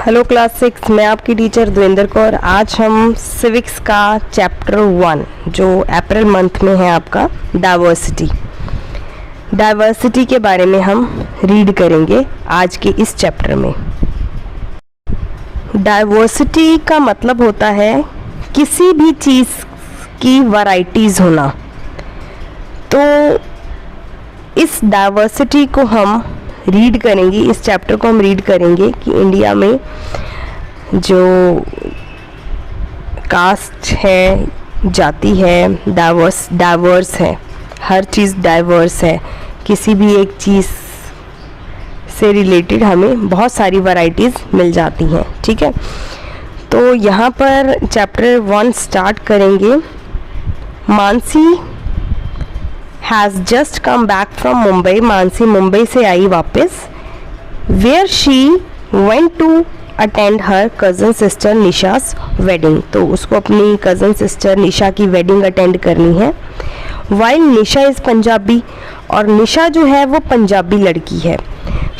Hello class 6, मैं आपकी teacher Devendra Kaur. आज हम सिविक्स का चैप्टर 1 जो अप्रैल मंथ में है आपका डाइवर्सिटी के बारे में हम रीड करेंगे आज के इस चैप्टर में। डाइवर्सिटी का मतलब होता है किसी भी चीज़ की वैराइटीज़ होना। तो इस डाइवर्सिटी को हम रीड करेंगे, इस चैप्टर को हम रीड करेंगे कि इंडिया में जो कास्ट है, जाति है, डाइवर्स है, हर चीज़ डाइवर्स है। किसी भी एक चीज़ से रिलेटेड हमें बहुत सारी वैराइटीज़ मिल जाती हैं। ठीक है, तो यहाँ पर चैप्टर 1 स्टार्ट करेंगे। Mansi has just come back from Mumbai. Mansi Mumbai से आई वापस। Where she went to attend her cousin sister Nisha's wedding. तो उसको अपनी कज़न सिस्टर निशा की वेडिंग अटेंड करनी है। वाइल निशा इज़ पंजाबी, और निशा जो है वो पंजाबी लड़की है।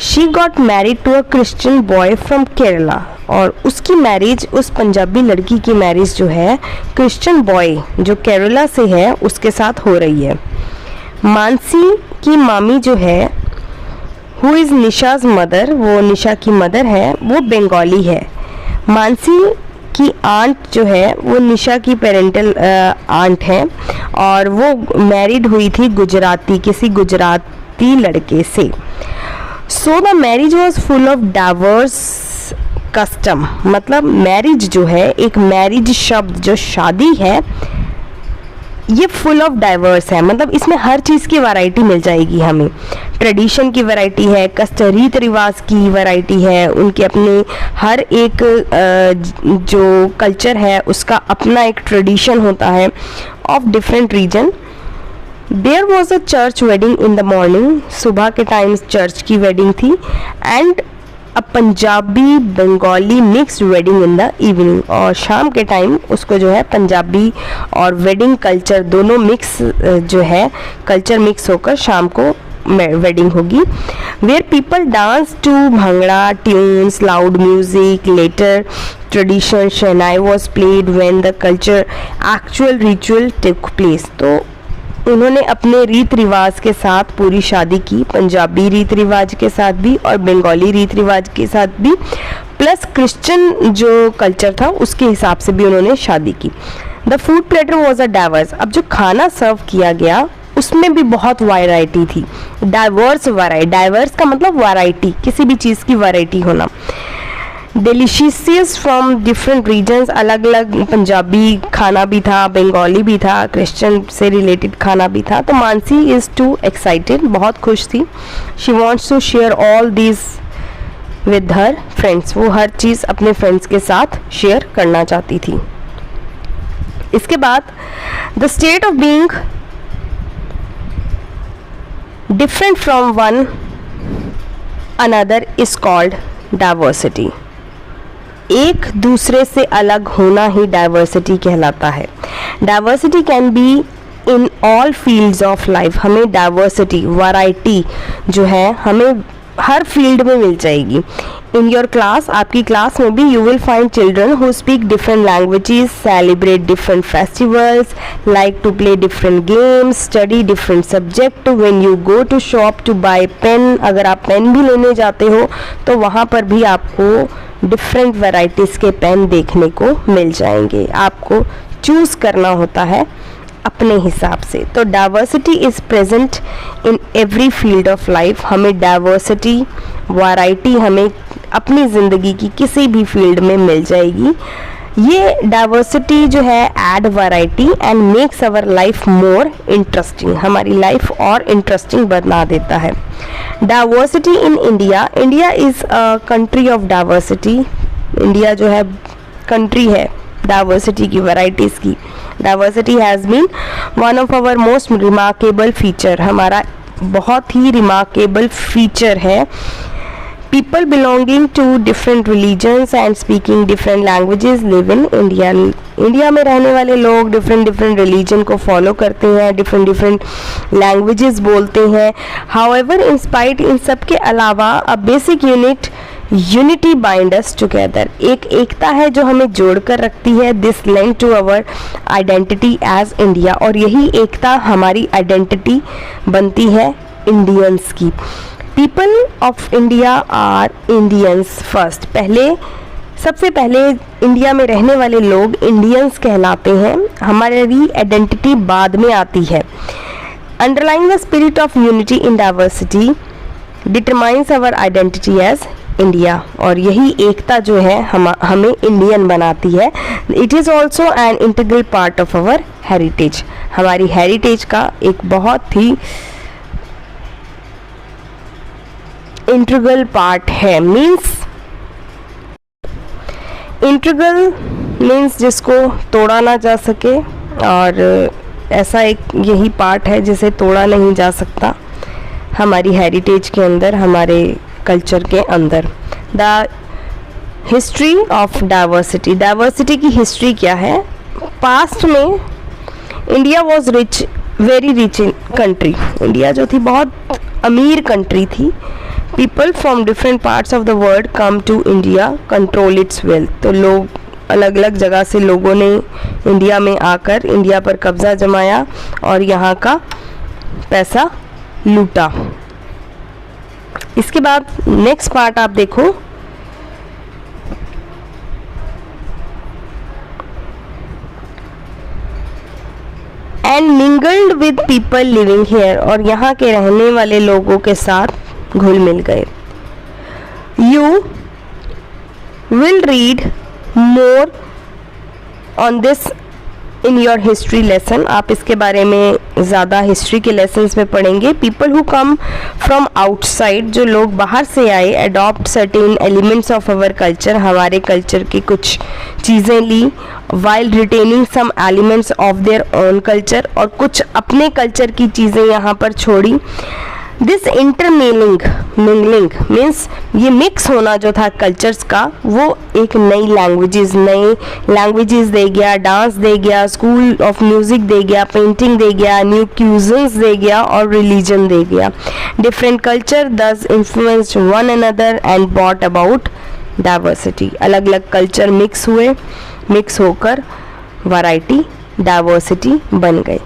She got married to a Christian boy from Kerala, और उसकी मैरिज, उस पंजाबी लड़की की मैरिज जो है क्रिश्चियन बॉय जो केरला से है उसके साथ हो रही है। मानसी की मामी जो है हु इज़ निशा's मदर, वो निशा की मदर है, वो बंगाली है। मानसी की आंट जो है वो निशा की पेरेंटल आंट है, और वो मैरिड हुई थी किसी गुजराती लड़के से। So the marriage was full of diverse custom. मतलब मैरिज जो है, एक मैरिज शब्द जो शादी है, ये फुल ऑफ डाइवर्स है। मतलब इसमें हर चीज़ की वैरायटी मिल जाएगी हमें। ट्रेडिशन की वैरायटी है, रीत रिवाज की वैरायटी है, उनके अपने हर एक जो कल्चर है उसका अपना एक ट्रेडिशन होता है of different region. There was a church wedding in the morning. सुबह के टाइम चर्च की वेडिंग थी। And a Punjabi Bengali mixed wedding in the evening, और शाम के टाइम उसको जो है पंजाबी और वेडिंग कल्चर दोनों मिक्स जो है कल्चर मिक्स होकर शाम को वेडिंग होगी। Where people dance to bhangra tunes, loud music. Later tradition shehnai was played when the culture actual ritual take place. तो उन्होंने अपने रीत रिवाज के साथ पूरी शादी की, पंजाबी रीत रिवाज के साथ भी और बंगाली रीत रिवाज के साथ भी, प्लस क्रिश्चियन जो कल्चर था उसके हिसाब से भी उन्होंने शादी की। The food platter was a diverse. अब जो खाना सर्व किया गया उसमें भी बहुत वैरायटी थी। डाइवर्स का मतलब वैरायटी, किसी भी चीज़ की वैरायटी होना। डिलीशियस फ्रॉम डिफरेंट रीजन्स, अलग अलग पंजाबी खाना भी था, बंगाली भी था, क्रिश्चियन से रिलेटेड खाना भी था। तो मानसी इज़ टू एक्साइटेड, बहुत खुश थी। She wants to share all this with her friends. वो हर चीज़ अपने फ्रेंड्स के साथ शेयर करना चाहती थी। इसके बाद the state of being different from one another is called diversity. एक दूसरे से अलग होना ही डाइवर्सिटी कहलाता है। Diversity can be in all fields of life. हमें डाइवर्सिटी, वैरायटी जो है हमें हर फील्ड में मिल जाएगी। इन योर क्लास, आपकी क्लास में भी you will find children who speak different languages, celebrate different festivals, like to play different games, study different subject. When you go to shop to buy pen, अगर आप pen भी लेने जाते हो तो वहाँ पर भी आपको डिफरेंट वैराइटीज़ के पेन देखने को मिल जाएंगे। आपको चूज़ करना होता है अपने हिसाब से। तो diversity is present in every field of life. हमें डाइवर्सिटी, वैरायटी हमें अपनी ज़िंदगी की किसी भी फील्ड में मिल जाएगी। ये डाइवर्सिटी जो है add variety and makes our life more interesting, हमारी लाइफ और इंटरेस्टिंग बना देता है। Diversity in India, India is a country of diversity. India जो है कंट्री है डाइवर्सिटी की, वैराइटीज़ की। Diversity has been one of our most remarkable feature, हमारा बहुत ही रिमार्केबल फीचर है। People belonging to different religions and speaking different languages live in India. India में रहने वाले लोग डिफरेंट रिलीजन को फॉलो करते हैं, डिफरेंट लैंग्वेजेस बोलते हैं। हाउएवर इन स्पाइट, इन सब के अलावा a basic unit unity bind us together, एक एकता है जो हमें जोड़ कर रखती है। This link to our identity as India, और यही एकता हमारी आइडेंटिटी बनती है इंडियंस की। People of India are Indians first, सबसे पहले इंडिया में रहने वाले लोग इंडियंस कहलाते हैं, हमारी आइडेंटिटी बाद में आती है। Underlying the spirit of unity in diversity determines our identity as India, और यही एकता जो है हमें इंडियन बनाती है। It is also an integral part of our heritage, हमारी हेरिटेज का एक बहुत ही इंटीग्रल पार्ट है। इंटीग्रल मीन्स जिसको तोड़ा ना जा सके, और ऐसा एक यही पार्ट है जिसे तोड़ा नहीं जा सकता हमारी हेरिटेज के अंदर, हमारे कल्चर के अंदर। The history of diversity, diversity की हिस्ट्री क्या है? पास्ट में India was rich, very rich in country, India जो थी बहुत अमीर कंट्री थी। People from different parts of the world come to India control its wealth, तो लोग अलग अलग जगह से लोगों ने इंडिया में आकर इंडिया पर कब्जा जमाया और यहाँ का पैसा लूटा। इसके बाद नेक्स्ट पार्ट आप देखो, and mingled with people living here, और यहाँ के रहने वाले लोगों के साथ घुल मिल गए। You will read more on this in your history lesson, आप इसके बारे में ज़्यादा हिस्ट्री के लेसन्स में पढ़ेंगे। People who come from outside, जो लोग बाहर से आए, adopt certain elements of our culture, हमारे कल्चर की कुछ चीज़ें ली, while retaining some elements of their own culture, और कुछ अपने कल्चर की चीज़ें यहाँ पर छोड़ी। दिस इंटरमिंगलिंग मीन्स ये मिक्स होना जो था कल्चर्स का, वो एक नई लैंग्वेजेस दे गया, डांस दे गया, स्कूल ऑफ म्यूज़िक दे गया, पेंटिंग दे गया, न्यू क्यूजन्स दे गया और रिलीजन दे गया। Different culture thus influenced one another and brought about diversity, अलग अलग कल्चर मिक्स हुए, मिक्स होकर वैरायटी डाइवर्सिटी बन गई।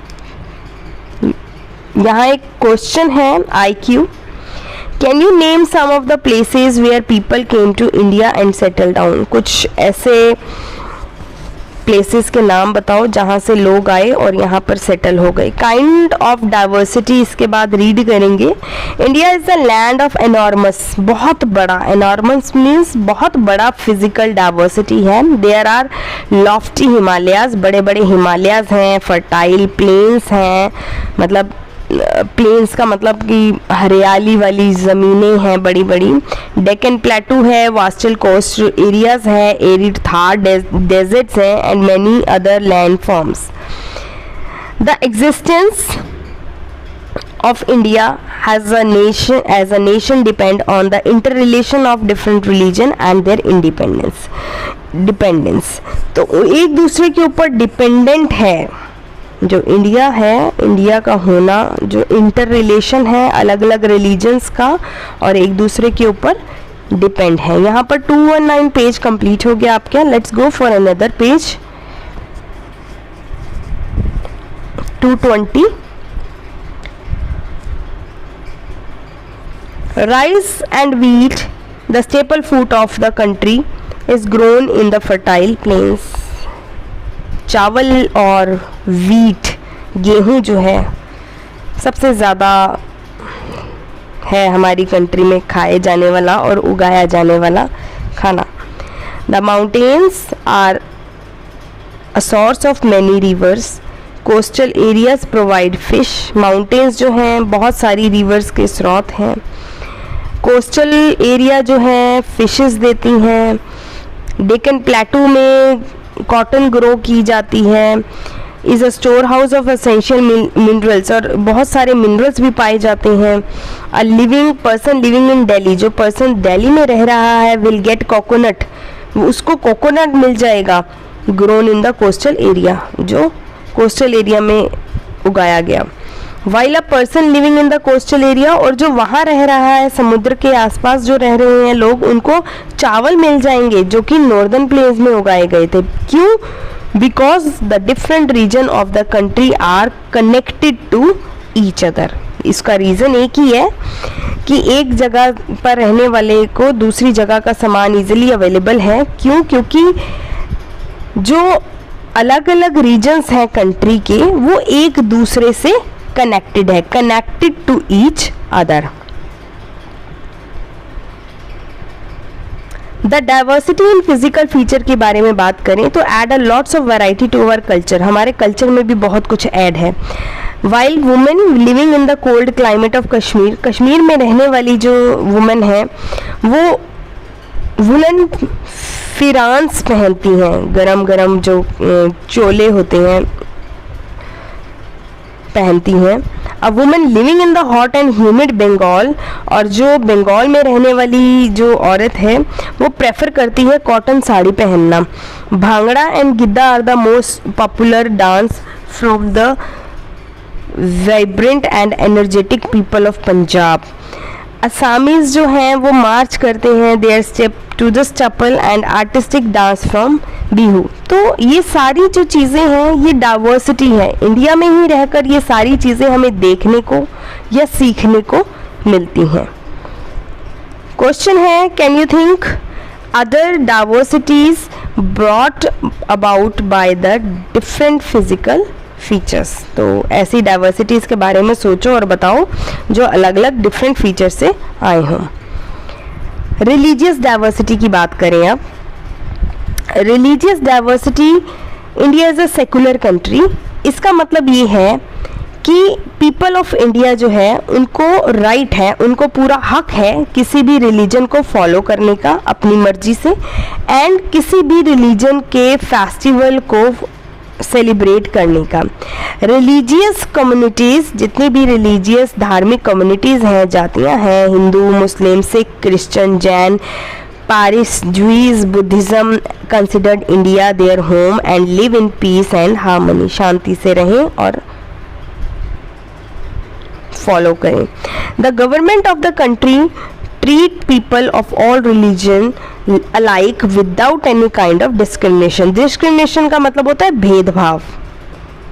यहाँ एक क्वेश्चन है IQ, can you name some of the places where people came to India and settle down, कुछ ऐसे प्लेसेस के नाम बताओ जहाँ से लोग आए और यहाँ पर सेटल हो गए। काइंड ऑफ डाइवर्सिटी इसके बाद रीड करेंगे। India is the land of enormous, बहुत बड़ा, एनॉर्मस मीन्स बहुत बड़ा फिजिकल डाइवर्सिटी है। देयर आर लॉफ्टी हिमालयाज, बड़े बड़े हिमालयाज हैं, फर्टाइल प्लेन्स हैं, मतलब प्लेन्स का मतलब कि हरियाली वाली ज़मीनें हैं बड़ी बड़ी। डेक्कन प्लेटू है, वास्टल कोस्ट एरियाज है, एरिड थार डेजर्ट्स हैं and many other land forms. The existence of India as a nation depend on the interrelation of different religion and their dependence। तो एक दूसरे के ऊपर डिपेंडेंट है जो इंडिया है, इंडिया का होना, जो इंटर रिलेशन है अलग अलग रिलीजन्स का और एक दूसरे के ऊपर डिपेंड है। यहाँ पर 219 पेज कंप्लीट हो गया आपका। Let's go for another page 220। Rice and wheat, the staple food of the country, is grown in the fertile plains। चावल और वीट, गेहूं जो है सबसे ज़्यादा है हमारी कंट्री में खाए जाने वाला और उगाया जाने वाला खाना। The mountains are a source of many rivers. Coastal areas provide fish. Mountains जो हैं बहुत सारी रिवर्स के स्रोत हैं। कोस्टल एरिया जो है फिशेस देती हैं। डेक्कन प्लेटू में कॉटन ग्रो की जाती है। Is a store house of essential minerals, और बहुत सारे मिनरल्स भी पाए जाते हैं। A living person living in Delhi, जो पर्सन दिल्ली में रह रहा है विल गेट कोकोनट, उसको कोकोनट मिल जाएगा। Grown in the coastal area, जो कोस्टल एरिया में उगाया गया। While a person living in the coastal area, और जो वहाँ रह रहा है समुद्र के आसपास जो रह रहे हैं लोग, उनको चावल मिल जाएंगे जो कि नॉर्दर्न प्लेन्स में उगाए गए थे। क्यों? Because the different region of the country are connected to each other. इसका रीज़न एक ही है कि एक जगह पर रहने वाले को दूसरी जगह का सामान इजीली अवेलेबल है। क्यों? क्योंकि जो अलग अलग रीजन्स हैं कंट्री के, वो एक दूसरे से कनेक्टेड है, connected to each other. The diversity in physical feature के बारे में बात करें तो add a lots of variety to our culture, हमारे कल्चर में भी बहुत कुछ ऐड है। While women living in the cold climate of Kashmir, Kashmir में रहने वाली जो वुमेन है वो वुलन फिरांस पहनती हैं, गरम गरम जो चोले होते हैं पहनती हैं। A women living in the hot and humid Bengal, और जो बंगाल में रहने वाली जो औरत है वो प्रेफर करती है कॉटन साड़ी पहनना। Bhangra and gidda are the most popular dance from the vibrant and energetic people of Punjab. Assamese जो हैं वो मार्च करते हैं their step to the subtle and artistic dance from Bihu. तो ये सारी जो चीज़ें हैं ये डाइवर्सिटी है, इंडिया में ही रहकर ये सारी चीज़ें हमें देखने को या सीखने को मिलती हैं। क्वेश्चन है, can you think other diversities brought about by the different physical features. तो ऐसी डाइवर्सिटीज़ के बारे में सोचो और बताओ जो अलग अलग डिफरेंट फीचर्स से आए हों। रिलीजियस डाइवर्सिटी की बात करें अब। Religious diversity, India is a secular country. इसका मतलब ये है कि पीपल ऑफ इंडिया जो है उनको राइट है, उनको पूरा हक है किसी भी रिलीजन को फॉलो करने का अपनी मर्जी से, एंड किसी भी रिलीजन के फेस्टिवल को सेलिब्रेट करने का। रिलीजियस कम्युनिटीज़, जितनी भी रिलीजियस धार्मिक कम्युनिटीज़ हैं, जातियां हैं, Hindu, Muslim, Sikh, Christian, Jain, Parsis, Jews, Buddhism, considered India their home and live in peace and harmony, शांति से रहें और फॉलो करें। The government of the country treat people of all religion alike without any kind of discrimination। discrimination का मतलब होता है भेदभाव,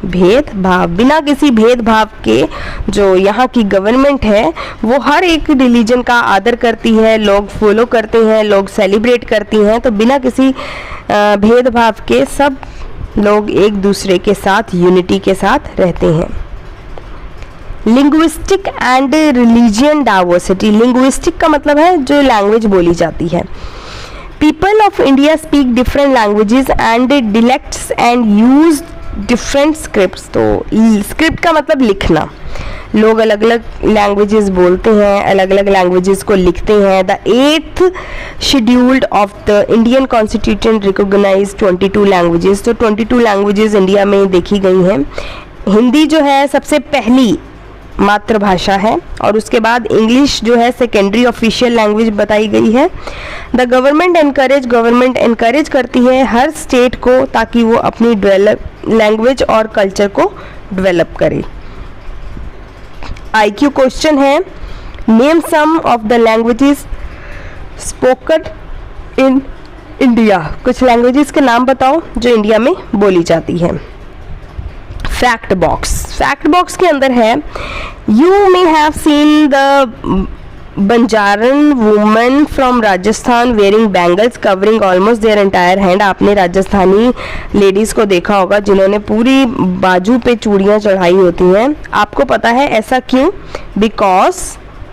भेदभाव, बिना किसी भेदभाव के जो यहाँ की गवर्नमेंट है वो हर एक रिलीजन का आदर करती है, लोग फॉलो करते हैं, लोग सेलिब्रेट करती हैं। तो बिना किसी भेदभाव के सब लोग एक दूसरे के साथ यूनिटी के साथ रहते हैं। Linguistic and religion diversity, linguistic का मतलब है जो लैंग्वेज बोली जाती है। People of India speak different languages and dialects and use different scripts. तो स्क्रिप्ट का मतलब लिखना, लोग अलग अलग लैंग्वेजेस बोलते हैं, अलग अलग लैंग्वेजेस को लिखते हैं। The 8th scheduled of the Indian constitution recognise 22 languages. तो 22 लैंग्वेजेस इंडिया में देखी गई हैं। हिंदी जो है सबसे पहली मातृभाषा है और उसके बाद इंग्लिश जो है सेकेंडरी ऑफिशियल लैंग्वेज बताई गई है। द गवर्नमेंट एनकरेज करती है हर स्टेट को ताकि वो अपनी लैंग्वेज और कल्चर को डेवलप करे। IQ क्वेश्चन है, name some of the languages spoken in India. कुछ लैंग्वेजेस के नाम बताओ जो इंडिया में बोली जाती है। फैक्ट बॉक्स के अंदर है, you may have seen the Banjaran women from Rajasthan wearing bangles covering almost their entire hand. आपने राजस्थानी लेडीज़ को देखा होगा जिन्होंने पूरी बाजू पे चूड़ियाँ चढ़ाई होती हैं। आपको पता है ऐसा क्यों? Because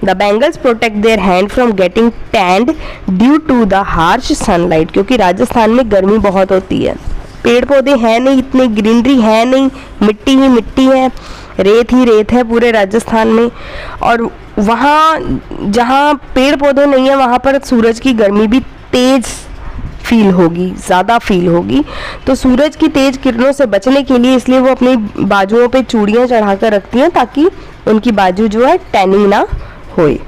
the bangles protect their hand from getting tanned due to the harsh sunlight. क्योंकि राजस्थान में गर्मी बहुत होती है, पेड़ पौधे हैं नहीं, इतनी ग्रीनरी है नहीं, मिट्टी ही मिट्टी है, रेत ही रेत है पूरे राजस्थान में। और वहाँ जहाँ पेड़ पौधे नहीं है वहाँ पर सूरज की गर्मी भी तेज़ फील होगी, ज़्यादा फील होगी। तो सूरज की तेज़ किरणों से बचने के लिए इसलिए वो अपनी बाजुओं पे चूड़ियाँ चढ़ा कर रखती हैं ताकि उनकी बाजू जो है टैनिंग ना होए।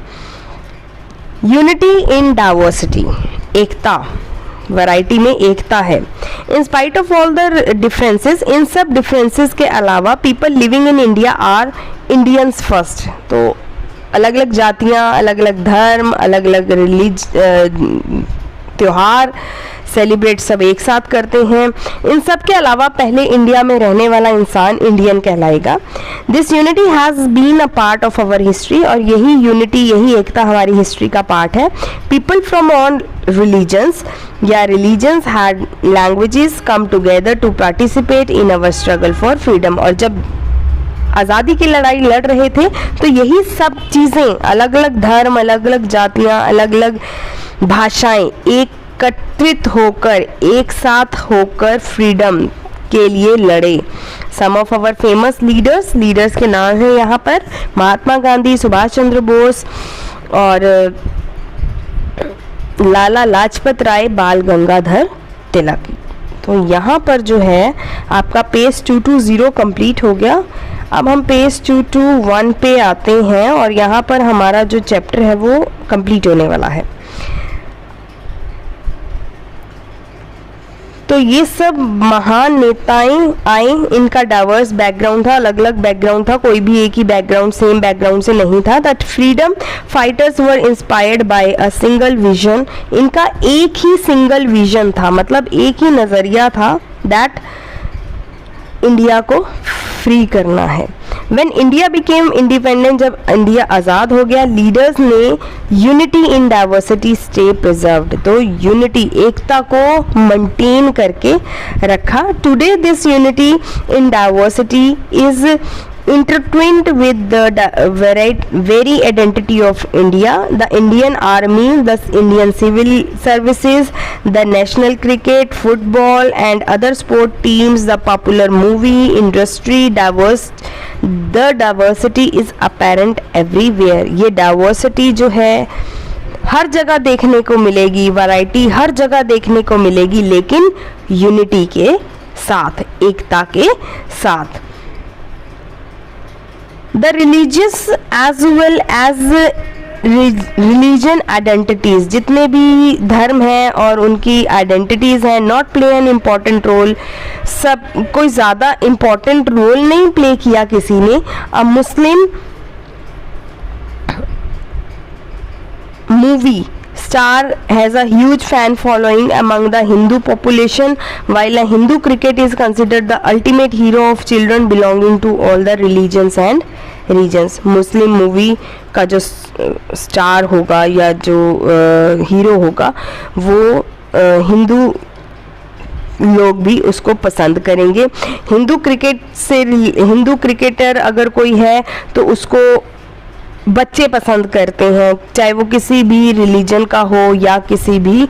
यूनिटी इन डाइवर्सिटी, एकता, वैरायटी में एकता है। In spite of all the differences, इन सब डिफरेंसेस के अलावा people living in India are Indians first. तो अलग अलग जातियाँ, अलग अलग धर्म, अलग अलग त्योहार सेलिब्रेट सब एक साथ करते हैं। इन सब के अलावा पहले इंडिया में रहने वाला इंसान इंडियन कहलाएगा। This unity has been a part of our history, और यही यूनिटी, यही एकता हमारी हिस्ट्री का पार्ट है। पीपल फ्रॉम ऑल रिलीजन्स या religions had languages come together to participate in our struggle for freedom. और जब आज़ादी की लड़ाई लड़ रहे थे तो यही सब चीज़ें, अलग अलग धर्म, अलग अलग जातियाँ, अलग अलग भाषाएं एकत्रित होकर, एक साथ होकर फ्रीडम के लिए लड़े। सम ऑफ आवर फेमस लीडर्स के नाम हैं यहाँ पर महात्मा गांधी, सुभाष चंद्र बोस और लाला लाजपत राय, बाल गंगाधर तिलक। तो यहाँ पर जो है आपका पेज 220 कंप्लीट हो गया। अब हम पेज 221 पे आते हैं और यहाँ पर हमारा जो चैप्टर है वो कंप्लीट होने वाला है। तो ये सब महान नेताएं आए, इनका डाइवर्स बैकग्राउंड था, अलग अलग बैकग्राउंड था, कोई भी एक ही बैकग्राउंड, सेम बैकग्राउंड से नहीं था। That freedom fighters were inspired by a single vision, इनका एक ही सिंगल विजन था, मतलब एक ही नज़रिया था, दैट इंडिया को फ्री करना है। व्हेन इंडिया बिकेम इंडिपेंडेंट, जब इंडिया आज़ाद हो गया, लीडर्स ने unity in diversity stay preserved, तो यूनिटी, एकता को मेंटेन करके रखा। Today this unity in diversity is intertwined with the very identity of India, the Indian Army, the Indian Civil Services, the national cricket, football and other sport teams, the popular movie industry, the diversity is apparent everywhere। ये diversity जो है हर जगह देखने को मिलेगी, variety हर जगह देखने को मिलेगी, लेकिन यूनिटी के साथ, एकता के साथ। The religious as well as religion identities, जितने भी धर्म हैं और उनकी आइडेंटिटीज़ हैं, not play an important role, सब कोई ज़्यादा इम्पॉर्टेंट रोल नहीं प्ले किया किसी ने। अ मुस्लिम movie star has a huge fan following among the Hindu population, while a Hindu cricket is considered the ultimate hero of children belonging to all the religions and regions। Muslim movie का जो star होगा या जो hero होगा वो हिंदू लोग भी उसको पसंद करेंगे। हिंदू क्रिकेटर अगर कोई है तो उसको बच्चे पसंद करते हैं, चाहे वो किसी भी रिलीजन का हो या किसी भी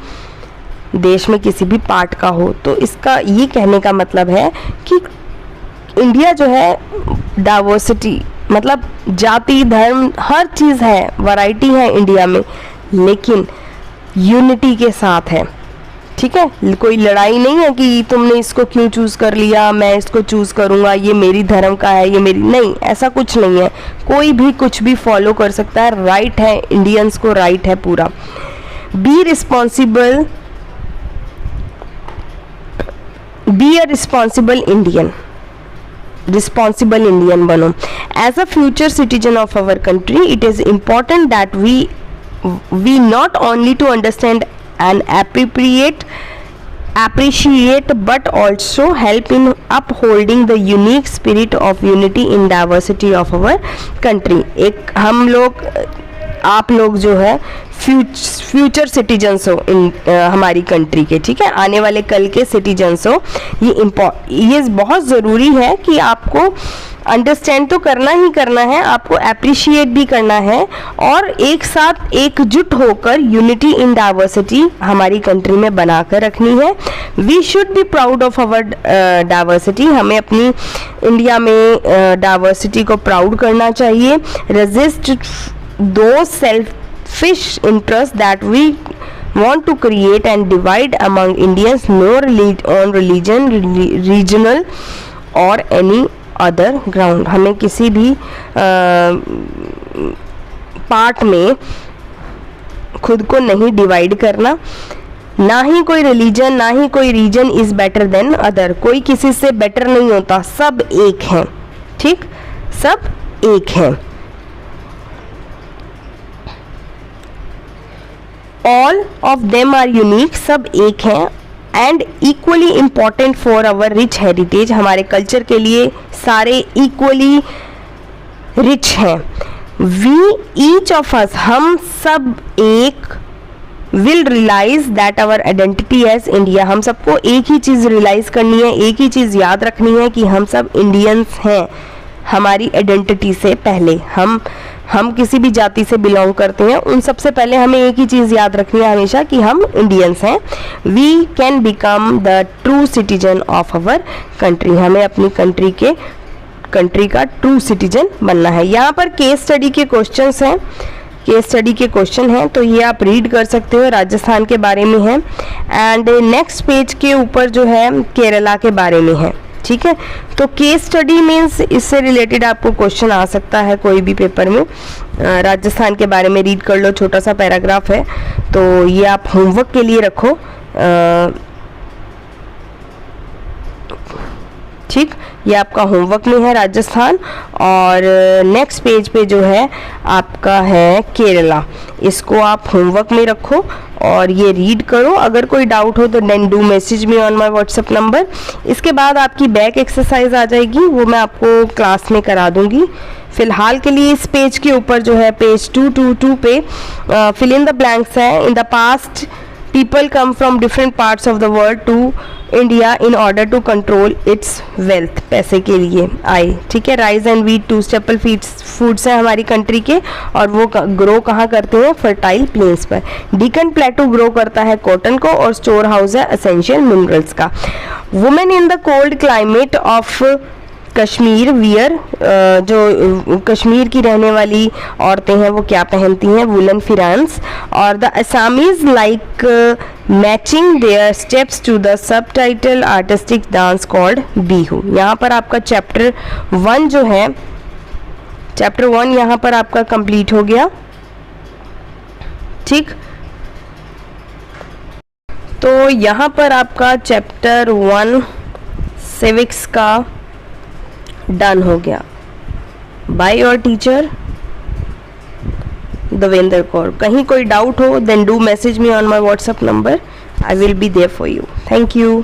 देश में किसी भी पार्ट का हो। तो इसका ये कहने का मतलब है कि इंडिया जो है डाइवर्सिटी, मतलब जाति, धर्म, हर चीज़ है, वैरायटी है इंडिया में, लेकिन यूनिटी के साथ है। ठीक है, कोई लड़ाई नहीं है कि तुमने इसको क्यों चूज़ कर लिया, मैं इसको चूज़ करूँगा, ये मेरी धर्म का है, ये मेरी, नहीं, ऐसा कुछ नहीं है। कोई भी कुछ भी फॉलो कर सकता है, राइट है, इंडियंस को राइट है पूरा। Be responsible, be a responsible Indian, responsible Indian बनो। As a future citizen of our country, it is important that we not only to understand and appreciate but also help in upholding the unique spirit of unity in diversity of our country। एक हम लोग, आप लोग जो है future citizens हो इन हमारी country के, ठीक है, आने वाले कल के सिटीजन्स हो। ये बहुत ज़रूरी है कि आपको अंडरस्टैंड तो करना ही करना है, आपको अप्रिशिएट भी करना है और एक साथ एकजुट होकर यूनिटी इन डाइवर्सिटी हमारी कंट्री में बनाकर रखनी है। We should be proud of our diversity, हमें अपनी इंडिया में डाइवर्सिटी को प्राउड करना चाहिए। Resist those selfish interest that we want to create and divide among Indians, no on religion, regional or any other ground. हमें किसी भी part में खुद को नहीं डिवाइड करना, ना ही कोई रिलीजन, ना ही कोई region is better than other, कोई किसी से बेटर नहीं होता, सब एक हैं, ठीक, सब एक हैं। All of them are unique, सब एक हैं, and equally important for our rich heritage, हमारे कल्चर के लिए सारे इक्वली रिच हैं। वी ईच ऑफ अस, हम सब एक, will realise that our identity as India, हम सबको एक ही चीज़ रियलाइज करनी है, एक ही चीज़ याद रखनी है कि हम सब इंडियंस हैं। हमारी आइडेंटिटी से पहले हम किसी भी जाति से बिलोंग करते हैं, उन सबसे पहले हमें एक ही चीज़ याद रखनी है हमेशा कि हम इंडियंस हैं। We can become the true citizen of our country, हमें अपनी कंट्री का ट्रू सिटीजन बनना है। यहाँ पर केस स्टडी के क्वेश्चंस हैं, केस स्टडी के क्वेश्चन हैं, तो ये आप रीड कर सकते हो, राजस्थान के बारे में है। एंड नेक्स्ट पेज के ऊपर जो है केरला के बारे में है, ठीक है। तो केस स्टडी मीन्स इससे रिलेटेड आपको क्वेश्चन आ सकता है कोई भी पेपर में। राजस्थान के बारे में रीड कर लो, छोटा सा पैराग्राफ है, तो ये आप होमवर्क के लिए रखो, ठीक, ये आपका होमवर्क में है राजस्थान। और नेक्स्ट पेज पे जो है आपका है केरला, इसको आप होमवर्क में रखो और ये रीड करो। अगर कोई डाउट हो तो then do message me on my WhatsApp number. इसके बाद आपकी बैक एक्सरसाइज आ जाएगी, वो मैं आपको क्लास में करा दूंगी। फिलहाल के लिए इस पेज के ऊपर जो है पेज 222 पे फिल इन द ब्लैंक्स है। In the past people come from different parts of the world to India in order to control its wealth, पैसे के लिए आए, ठीक है। Rice and wheat two staple foods हैं हमारी कंट्री के, और वो ग्रो कहाँ करते हैं, फर्टाइल प्लेन्स पर। डिकन प्लेटू ग्रो करता है कॉटन को, और स्टोर हाउस है एसेंशियल मिनरल्स का। Women in the cold climate of Kashmir wear, जो कश्मीर की रहने वाली औरतें हैं वो क्या पहनती हैं, वुलन फिरांस। और the Assamese like matching their steps to the subtle artistic dance called Bihu. यहाँ पर आपका चैप्टर 1 जो है, चैप्टर 1 यहाँ पर आपका कंप्लीट हो गया, ठीक। तो यहाँ पर आपका चैप्टर 1 सिविक्स का डन हो गया। By your teacher Devendra Kaur. कहीं कोई डाउट हो then do message me on my WhatsApp number, I will be there for you. Thank you.